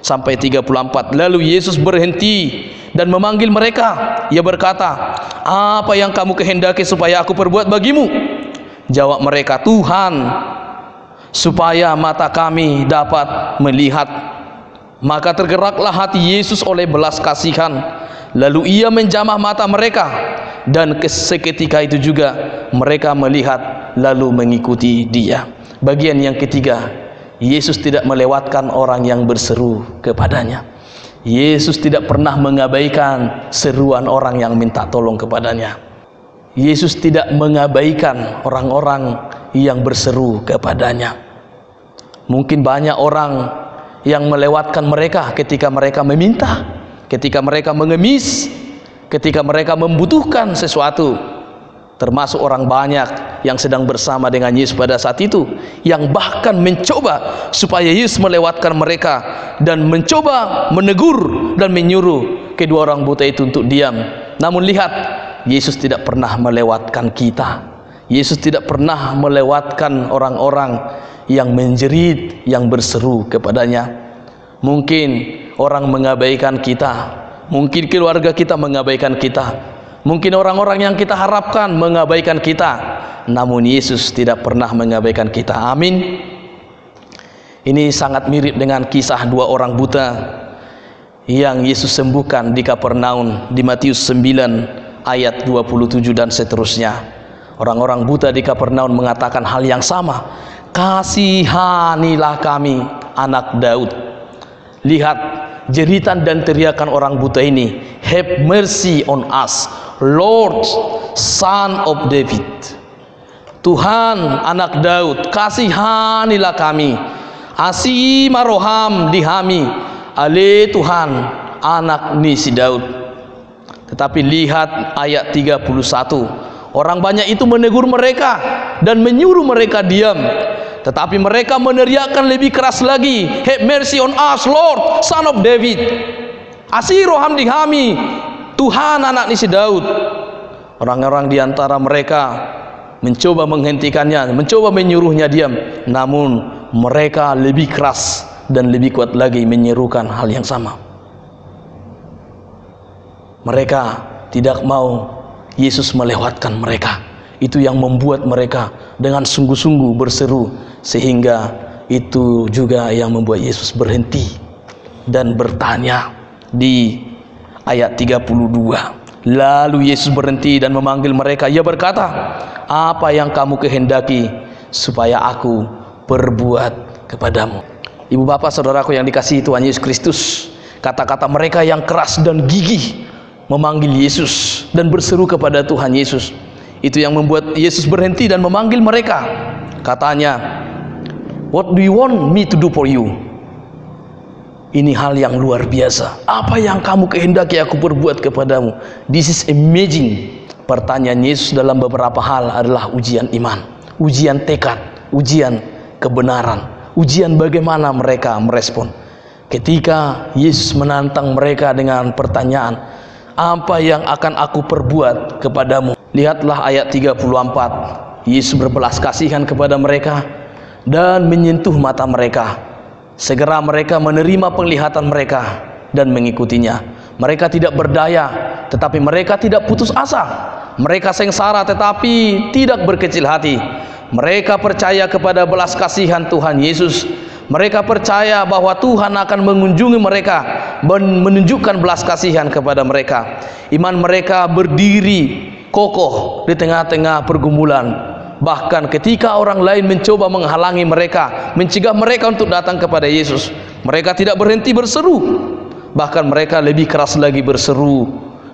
sampai 34. Lalu Yesus berhenti dan memanggil mereka. Ia berkata, "Apa yang kamu kehendaki supaya aku perbuat bagimu?" Jawab mereka, "Tuhan, supaya mata kami dapat melihat." Maka tergeraklah hati Yesus oleh belas kasihan. Lalu ia menjamah mata mereka, dan seketika itu juga mereka melihat lalu mengikuti dia. Bagian yang ketiga, Yesus tidak melewatkan orang yang berseru kepadanya. Yesus tidak pernah mengabaikan seruan orang yang minta tolong kepadanya. Yesus tidak mengabaikan orang-orang yang berseru kepadanya. Mungkin banyak orang yang melewatkan mereka ketika mereka meminta, ketika mereka mengemis, ketika mereka membutuhkan sesuatu. Termasuk orang banyak yang sedang bersama dengan Yesus pada saat itu, yang bahkan mencoba supaya Yesus melewatkan mereka, dan mencoba menegur dan menyuruh kedua orang buta itu untuk diam. Namun lihat, Yesus tidak pernah melewatkan kita. Yesus tidak pernah melewatkan orang-orang yang menjerit, yang berseru kepadanya. Mungkin orang mengabaikan kita, mungkin keluarga kita mengabaikan kita, mungkin orang-orang yang kita harapkan mengabaikan kita, namun Yesus tidak pernah mengabaikan kita. Amin. Ini sangat mirip dengan kisah 2 orang buta yang Yesus sembuhkan di Kapernaum di Matius 9 ayat 27 dan seterusnya. Orang-orang buta di Kapernaum mengatakan hal yang sama, "Kasihanilah kami, Anak Daud." Lihat jeritan dan teriakan orang buta ini, "Have mercy on us, Lord, Son of David." Tuhan, Anak Daud, kasihanilah kami. Asih maroham dihami, ale Tuhan, Anak nisi Daud. Tetapi lihat ayat 31, orang banyak itu menegur mereka dan menyuruh mereka diam. Tetapi mereka meneriakkan lebih keras lagi, "Have mercy on us, Lord, Son of David. Asih roham dihami, Tuhan, Anak nisi Daud." Orang-orang di antara mereka mencoba menghentikannya, mencoba menyuruhnya diam, namun mereka lebih keras dan lebih kuat lagi menyerukan hal yang sama. Mereka tidak mau Yesus melewatkan mereka. Itu yang membuat mereka dengan sungguh-sungguh berseru, sehingga itu juga yang membuat Yesus berhenti dan bertanya di ayat 32. Lalu Yesus berhenti dan memanggil mereka. Ia berkata, "Apa yang kamu kehendaki supaya aku perbuat kepadamu?" Ibu bapak saudaraku yang dikasihi Tuhan Yesus Kristus, kata-kata mereka yang keras dan gigih memanggil Yesus dan berseru kepada Tuhan Yesus, itu yang membuat Yesus berhenti dan memanggil mereka. Katanya, What do you want me to do for you? Ini hal yang luar biasa. Apa yang kamu kehendaki aku perbuat kepadamu? This is amazing. Pertanyaan Yesus dalam beberapa hal adalah ujian iman, ujian tekad, ujian kebenaran, ujian bagaimana mereka merespon. Ketika Yesus menantang mereka dengan pertanyaan, apa yang akan aku perbuat kepadamu? Lihatlah ayat 34. Yesus berbelas kasihan kepada mereka dan menyentuh mata mereka. Segera mereka menerima penglihatan mereka dan mengikutinya. Mereka tidak berdaya, tetapi mereka tidak putus asa. Mereka sengsara tetapi tidak berkecil hati. Mereka percaya kepada belas kasihan Tuhan Yesus. Mereka percaya bahwa Tuhan akan mengunjungi mereka, menunjukkan belas kasihan kepada mereka. Iman mereka berdiri kokoh di tengah-tengah pergumulan. Bahkan ketika orang lain mencoba menghalangi mereka, mencegah mereka untuk datang kepada Yesus, mereka tidak berhenti berseru. Bahkan mereka lebih keras lagi berseru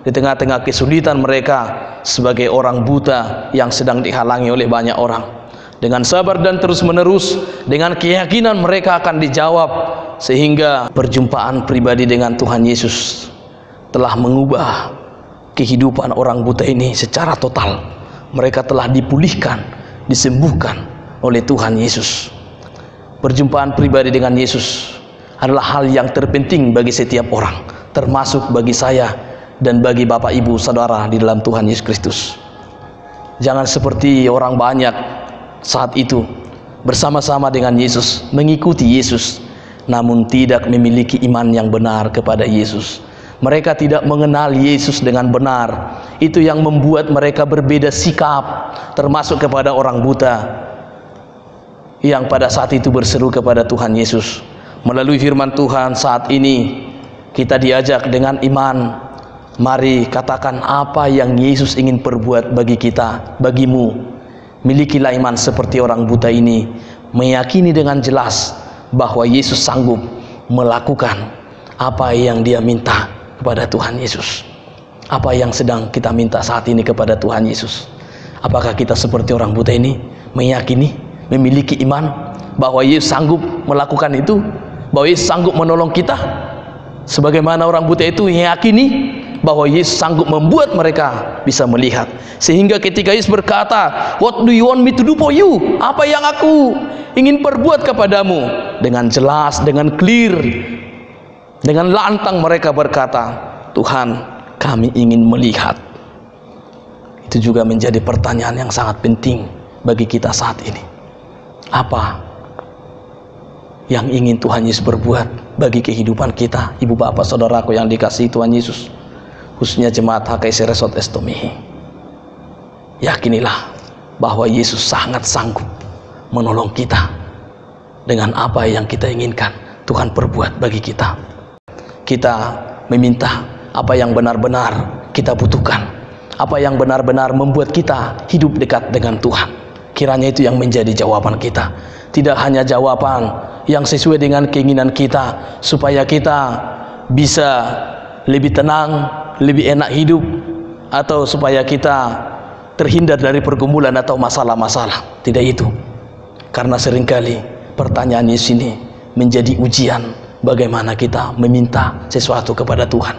di tengah-tengah kesulitan mereka sebagai orang buta yang sedang dihalangi oleh banyak orang. Dengan sabar dan terus menerus, dengan keyakinan mereka akan dijawab, sehingga perjumpaan pribadi dengan Tuhan Yesus telah mengubah kehidupan orang buta ini secara total. Mereka telah dipulihkan, disembuhkan oleh Tuhan Yesus. Perjumpaan pribadi dengan Yesus adalah hal yang terpenting bagi setiap orang, termasuk bagi saya dan bagi Bapak Ibu Saudara di dalam Tuhan Yesus Kristus. Jangan seperti orang banyak saat itu bersama-sama dengan Yesus, mengikuti Yesus, namun tidak memiliki iman yang benar kepada Yesus. Mereka tidak mengenal Yesus dengan benar. Itu yang membuat mereka berbeda sikap, termasuk kepada orang buta yang pada saat itu berseru kepada Tuhan Yesus. Melalui firman Tuhan saat ini kita diajak dengan iman. Mari katakan apa yang Yesus ingin perbuat bagi kita, bagimu. Milikilah iman seperti orang buta ini, meyakini dengan jelas bahwa Yesus sanggup melakukan apa yang Dia minta kepada Tuhan Yesus. Apa yang sedang kita minta saat ini kepada Tuhan Yesus? Apakah kita seperti orang buta ini, meyakini, memiliki iman bahwa Yesus sanggup melakukan itu, bahwa Yesus sanggup menolong kita? Sebagaimana orang buta itu meyakini bahwa Yesus sanggup membuat mereka bisa melihat. Sehingga ketika Yesus berkata, "What do you want me to do for you?" Apa yang aku ingin perbuat kepadamu? Dengan jelas, dengan clear, dengan lantang mereka berkata, "Tuhan, kami ingin melihat." Itu juga menjadi pertanyaan yang sangat penting bagi kita saat ini. Apa yang ingin Tuhan Yesus berbuat bagi kehidupan kita, ibu bapak saudaraku yang dikasihi Tuhan Yesus, khususnya jemaat HKIC Resort Estomihi? Yakinilah bahwa Yesus sangat sanggup menolong kita dengan apa yang kita inginkan Tuhan perbuat bagi kita. Kita meminta apa yang benar-benar kita butuhkan, apa yang benar-benar membuat kita hidup dekat dengan Tuhan. Kiranya itu yang menjadi jawaban kita. Tidak hanya jawaban yang sesuai dengan keinginan kita, supaya kita bisa lebih tenang, lebih enak hidup, atau supaya kita terhindar dari pergumulan atau masalah-masalah. Tidak itu. Karena seringkali pertanyaan Yesus ini menjadi ujian bagaimana kita meminta sesuatu kepada Tuhan.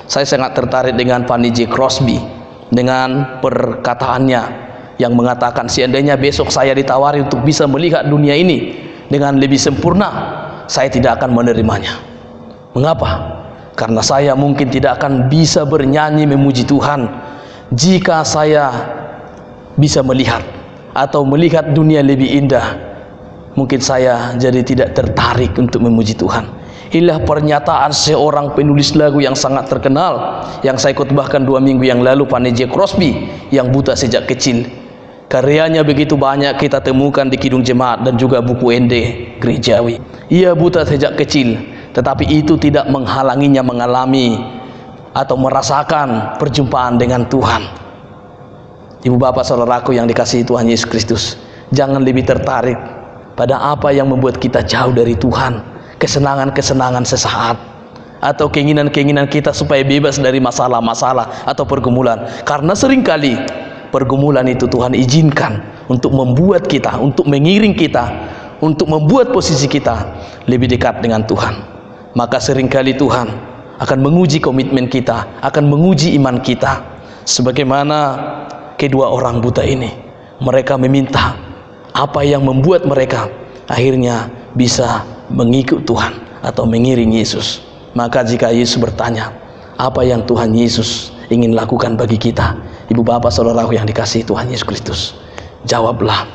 Saya sangat tertarik dengan Fanny J. Crosby, dengan perkataannya yang mengatakan, seandainya besok saya ditawari untuk bisa melihat dunia ini dengan lebih sempurna, saya tidak akan menerimanya. Mengapa? Karena saya mungkin tidak akan bisa bernyanyi memuji Tuhan jika saya bisa melihat atau melihat dunia lebih indah. Mungkin saya jadi tidak tertarik untuk memuji Tuhan. Inilah pernyataan seorang penulis lagu yang sangat terkenal yang saya khotbahkan 2 minggu yang lalu, Fanny J. Crosby, yang buta sejak kecil. Karyanya begitu banyak kita temukan di Kidung Jemaat dan juga buku ND Gerejawi. Ia buta sejak kecil, tetapi itu tidak menghalanginya mengalami atau merasakan perjumpaan dengan Tuhan. Ibu bapak saudaraku yang dikasihi Tuhan Yesus Kristus, jangan lebih tertarik pada apa yang membuat kita jauh dari Tuhan, kesenangan-kesenangan sesaat, atau keinginan-keinginan kita supaya bebas dari masalah-masalah atau pergumulan. Karena seringkali pergumulan itu Tuhan izinkan untuk membuat kita, untuk mengiring kita untuk membuat posisi kita lebih dekat dengan Tuhan. Maka seringkali Tuhan akan menguji komitmen kita, akan menguji iman kita. Sebagaimana kedua orang buta ini, mereka meminta apa yang membuat mereka akhirnya bisa mengikut Tuhan atau mengiring Yesus. Maka jika Yesus bertanya, apa yang Tuhan Yesus ingin lakukan bagi kita, ibu bapak saudaraku yang dikasihi Tuhan Yesus Kristus, jawablah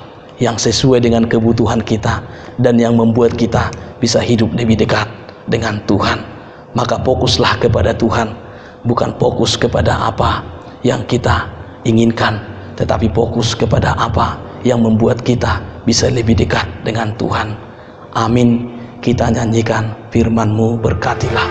yang sesuai dengan kebutuhan kita dan yang membuat kita bisa hidup lebih dekat dengan Tuhan. Maka fokuslah kepada Tuhan, bukan fokus kepada apa yang kita inginkan, tetapi fokus kepada apa yang membuat kita bisa lebih dekat dengan Tuhan. Amin. Kita nyanyikan firman-Mu, berkatilah.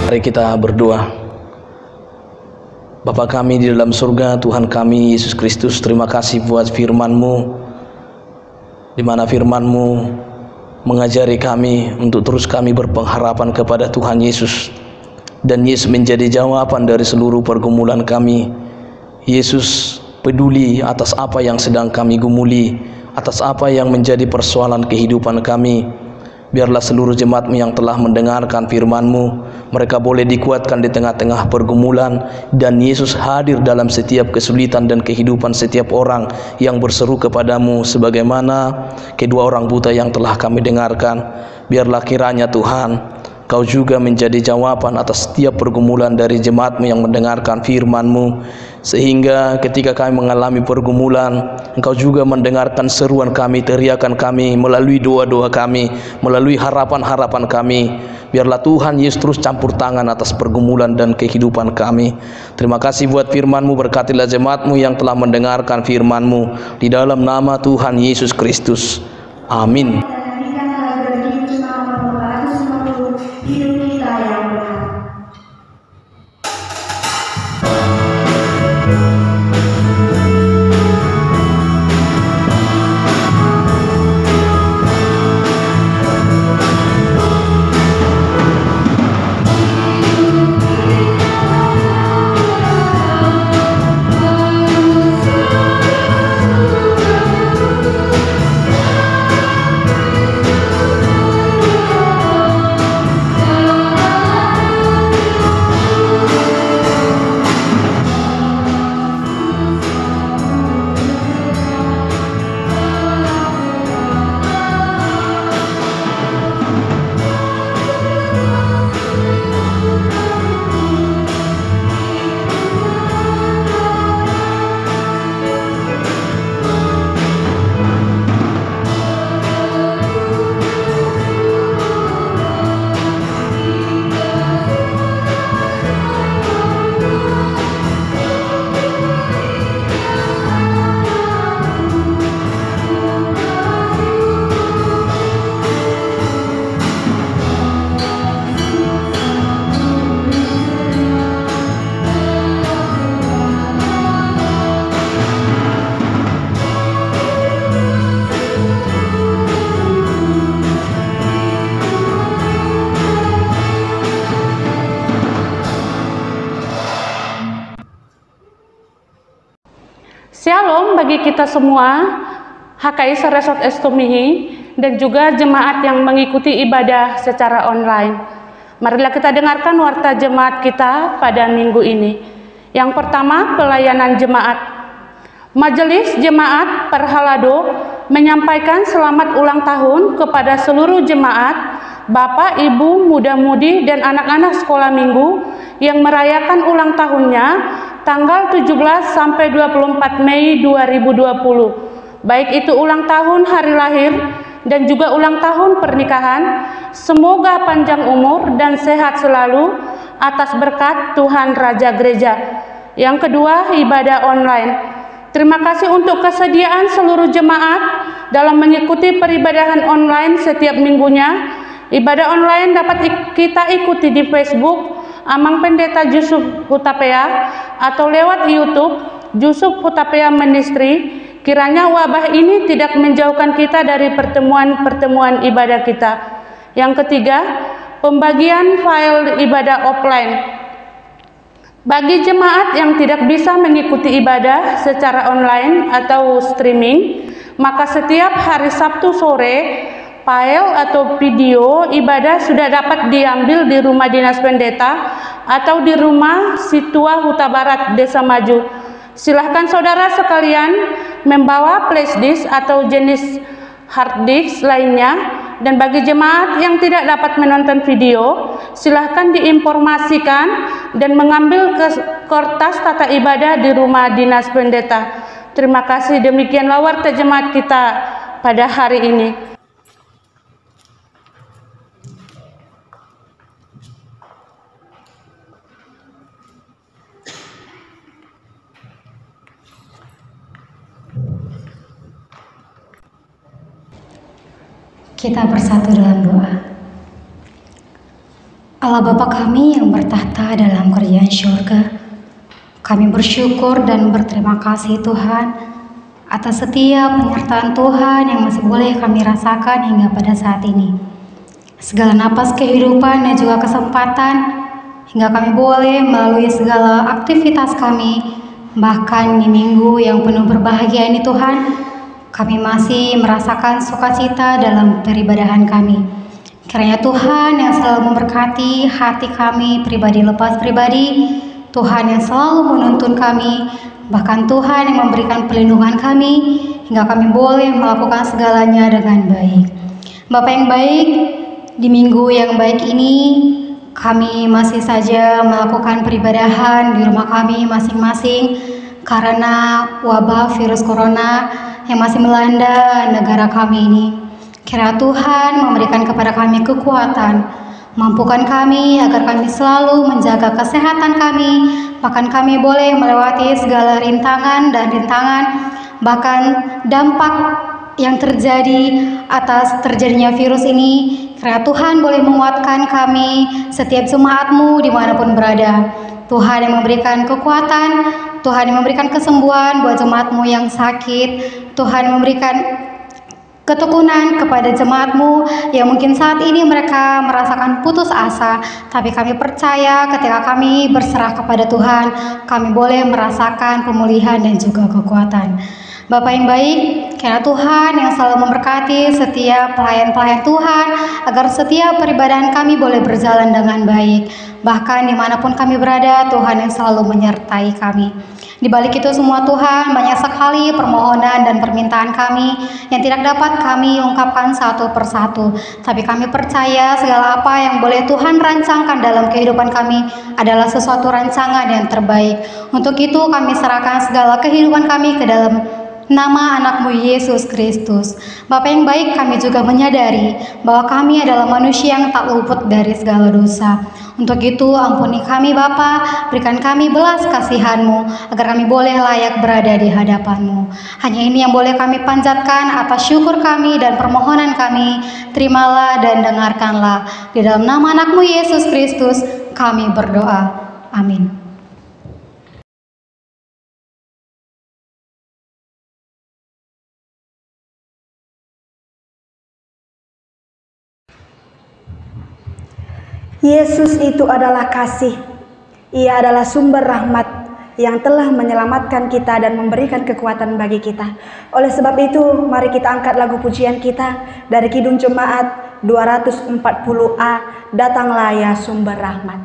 Mari kita berdoa. Bapa kami di dalam surga, Tuhan kami Yesus Kristus, terima kasih buat firman-Mu, di mana firman-Mu mengajari kami untuk terus kami berpengharapan kepada Tuhan Yesus, dan Yesus menjadi jawaban dari seluruh pergumulan kami. Yesus peduli atas apa yang sedang kami gumuli, atas apa yang menjadi persoalan kehidupan kami. Biarlah seluruh jemaat-Mu yang telah mendengarkan firman-Mu, mereka boleh dikuatkan di tengah-tengah pergumulan, dan Yesus hadir dalam setiap kesulitan dan kehidupan setiap orang yang berseru kepadamu sebagaimana kedua orang buta yang telah kami dengarkan. Biarlah kiranya Tuhan, Kau juga menjadi jawaban atas setiap pergumulan dari jemaat-Mu yang mendengarkan firman-Mu, sehingga ketika kami mengalami pergumulan, Engkau juga mendengarkan seruan kami, teriakan kami, melalui doa-doa kami, melalui harapan-harapan kami. Biarlah Tuhan Yesus terus campur tangan atas pergumulan dan kehidupan kami. Terima kasih buat firman-Mu, berkatilah jemaat-Mu yang telah mendengarkan firman-Mu, di dalam nama Tuhan Yesus Kristus. Amin. Hidup kita yang benar. bagi kita semua, HKI Resort Estomihi, dan juga jemaat yang mengikuti ibadah secara online. Marilah kita dengarkan warta jemaat kita pada minggu ini. Yang pertama, pelayanan jemaat. Majelis Jemaat Perhalado menyampaikan selamat ulang tahun kepada seluruh jemaat, Bapak, Ibu, muda-mudi, dan anak-anak sekolah minggu yang merayakan ulang tahunnya tanggal 17 sampai 24 Mei 2020. Baik itu ulang tahun hari lahir dan juga ulang tahun pernikahan. Semoga panjang umur dan sehat selalu atas berkat Tuhan Raja Gereja. Yang kedua, ibadah online. Terima kasih untuk kesediaan seluruh jemaat dalam mengikuti peribadahan online setiap minggunya. Ibadah online dapat kita ikuti di Facebook Amang Pendeta Yusuf Hutapea atau lewat YouTube Yusuf Hutapea Ministry. Kiranya wabah ini tidak menjauhkan kita dari pertemuan-pertemuan ibadah kita. Yang ketiga, pembagian file ibadah offline. Bagi jemaat yang tidak bisa mengikuti ibadah secara online atau streaming, maka setiap hari Sabtu sore, file atau video ibadah sudah dapat diambil di rumah dinas pendeta atau di rumah Situa Huta Barat, Desa Maju. Silahkan saudara sekalian membawa flash disk atau jenis hard disk lainnya. Dan bagi jemaat yang tidak dapat menonton video, silahkan diinformasikan dan mengambil kertas tata ibadah di rumah dinas pendeta. Terima kasih, demikianlah warta jemaat kita pada hari ini. Kita bersatu dalam doa. Allah Bapa kami yang bertahta dalam kerajaan syurga, kami bersyukur dan berterima kasih Tuhan atas setiap penyertaan Tuhan yang masih boleh kami rasakan hingga pada saat ini. Segala napas kehidupan dan juga kesempatan hingga kami boleh melalui segala aktivitas kami, bahkan di minggu yang penuh berbahagia ini Tuhan, kami masih merasakan sukacita dalam peribadahan kami. Kiranya Tuhan yang selalu memberkati hati kami pribadi lepas pribadi, Tuhan yang selalu menuntun kami, bahkan Tuhan yang memberikan perlindungan kami hingga kami boleh melakukan segalanya dengan baik. Bapa yang baik, di minggu yang baik ini kami masih saja melakukan peribadahan di rumah kami masing-masing karena wabah virus corona yang masih melanda negara kami ini. Kiranya Tuhan memberikan kepada kami kekuatan, mampukan kami agar kami selalu menjaga kesehatan kami, bahkan kami boleh melewati segala rintangan dan rintangan, bahkan dampak yang terjadi atas terjadinya virus ini. Kiranya Tuhan boleh menguatkan kami, setiap jemaat-Mu dimanapun berada. Tuhan yang memberikan kekuatan, Tuhan yang memberikan kesembuhan buat jemaat-Mu yang sakit, Tuhan memberikan ketekunan kepada jemaat-Mu yang mungkin saat ini mereka merasakan putus asa, tapi kami percaya ketika kami berserah kepada Tuhan, kami boleh merasakan pemulihan dan juga kekuatan. Bapa yang baik, kiranya Tuhan yang selalu memberkati setiap pelayan-pelayan Tuhan, agar setiap peribadahan kami boleh berjalan dengan baik. Bahkan dimanapun kami berada, Tuhan yang selalu menyertai kami. Di balik itu semua Tuhan, banyak sekali permohonan dan permintaan kami yang tidak dapat kami ungkapkan satu persatu. Tapi kami percaya segala apa yang boleh Tuhan rancangkan dalam kehidupan kami adalah sesuatu rancangan yang terbaik. Untuk itu kami serahkan segala kehidupan kami ke dalam nama anak-Mu Yesus Kristus. Bapa yang baik, kami juga menyadari bahwa kami adalah manusia yang tak luput dari segala dosa. Untuk itu ampuni kami Bapa, berikan kami belas kasihan-Mu agar kami boleh layak berada di hadapan-Mu. Hanya ini yang boleh kami panjatkan atas syukur kami dan permohonan kami. Terimalah dan dengarkanlah. Di dalam nama anak-Mu Yesus Kristus kami berdoa. Amin. Yesus itu adalah kasih. Ia adalah sumber rahmat. yang telah menyelamatkan kita dan memberikan kekuatan bagi kita. Oleh sebab itu, mari kita angkat lagu pujian kita dari Kidung Jemaat 240A, Datanglah ya Sumber Rahmat.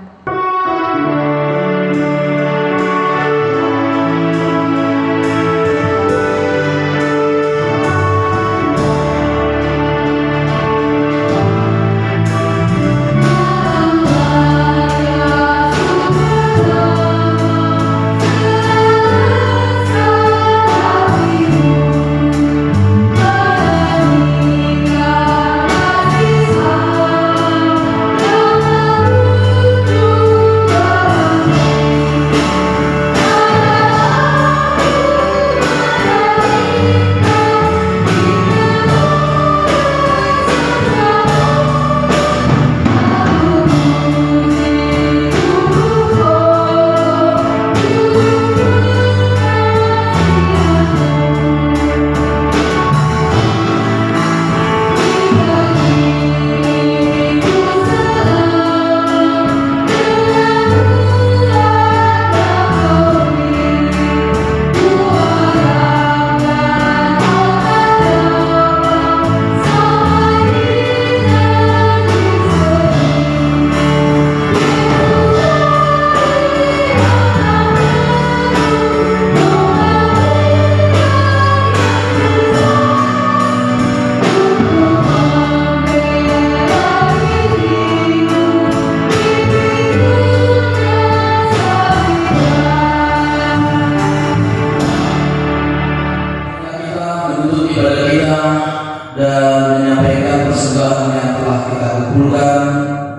Dan menyampaikan persembahan yang telah kita kumpulkan,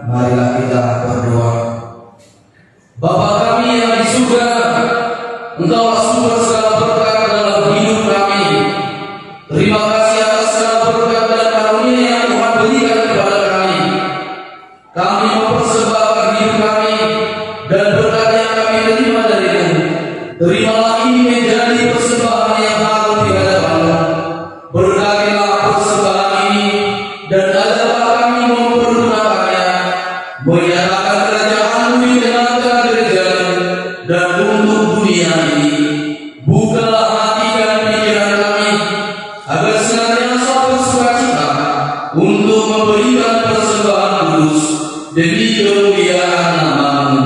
marilah kita berdoa. Bapa kami yang di surga, Engkaulah sumber segala berkat dalam hidup kami. Terima kasih atas segala berkat dan karunia yang Tuhan berikan kepada kami. Kami mempersembahkan hidup kami dan berkat yang kami terima dari-Mu. Terimalah ini menjadi persembahan yang harum di hadapan-Mu. Berkatilah persembahan ini dan ajarlah kami mempergunakannya, menyatakan kerajaan-Mu di tengah-tengah gereja-Mu dan untuk dunia ini. Bukalah hati dan pikiran kami agar senantiasa bersukacita untuk memberikan persembahan kudus demi kemuliaan nama-Mu.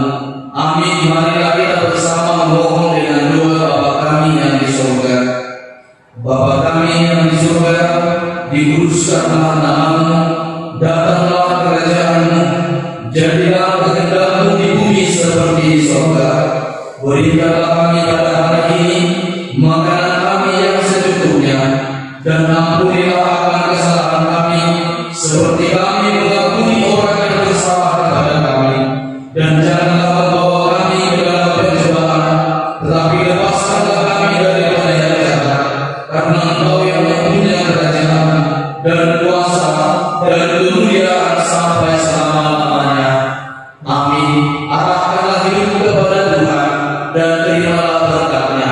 Amin. Marilah kita bersama memohon dengan doa Bapa kami yang di surga. Bapa kami yang di surga, dikuduskanlah nama-Mu, datanglah kerajaan-Mu, jadilah kehendak-Mu di bumi seperti di surga. Berikanlah kami pada hari ini makanan kami yang secukupnya, dan ampunilah akan kesalahan kami seperti kami mengampuni orang yang bersalah kepada kami. Dan janganlah membawa kami ke dalam pencobaan, tetapi lepaskanlah kami daripada yang jahat, karena Engkau yang mempunyai kerajaan dan kuasa dan kemuliaan sampai selama-lamanya. Amin. Arahkanlah hidup kepada Tuhan dan terimalah berkat-Nya.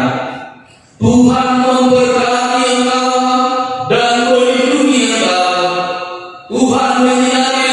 Tuhan memberkati engkau dan melindungi engkau. Tuhan menyinari